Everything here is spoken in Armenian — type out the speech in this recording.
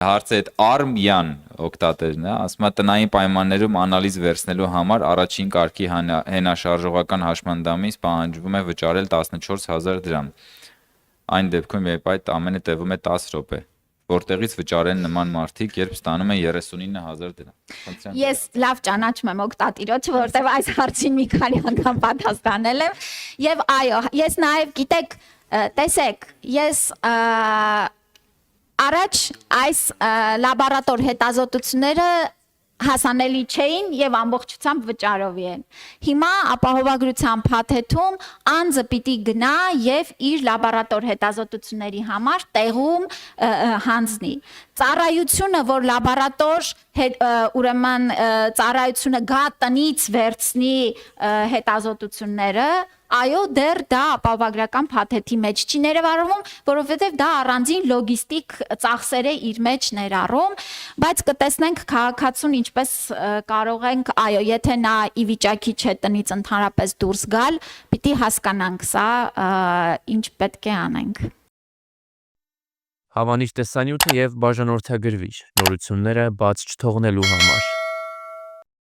Հարցը այդ Արմյան օգտատերն է, ասում է տնային պայմաններում անալիզ վերցնելու համար առաջին կարգի հենաշարժողական հաշմանդամից պահանջվում է վճարել 14,000 դրամ։ Այն դեպքում, երբ այդ ամենը տևում է 10 րոպե, որտեղից վճարեն նման մարդիկ, երբ ստանում են 39,000 դրամ։ Ես լավ ճանաչում եմ օգտատիրոջը, որտեղ այս հարցին մի քանի անգամ պատասխանել եմ, եւ այո, ես նաեւ գիտեք, տեսեք, ես առաջ այս լաբորատոր հետազոտությունները հասանելի չէին եւ ամբողջությամբ վճարովի են։ Հիմա ապահովագրության փաթեթում անձը պիտի գնա եւ իր լաբորատոր հետազոտությունների համար տեղում հանձնի։ Ծառայությունը, որ լաբորատոր ուրեմն ծառայությունը գա տնից վերցնի հետազոտությունները, այո, դեռ դա ապահովագրական փաթեթի մեջ չի ներառվում, որովհետև դա առանձին լոգիստիկ ծախսեր է իր մեջ ներառում, բայց կտեսնենք քաղաքացուն ինչպես կարող ենք, այո, եթե նա ի վիճակի չէ տնից ընդհանրապես դուրս գալ, պիտի հասկանանք սա ինչ պետք է անենք։ Հավանիչ տեսանյութը եւ բաժանորդագրվիչ նորությունները բաց չթողնելու համար։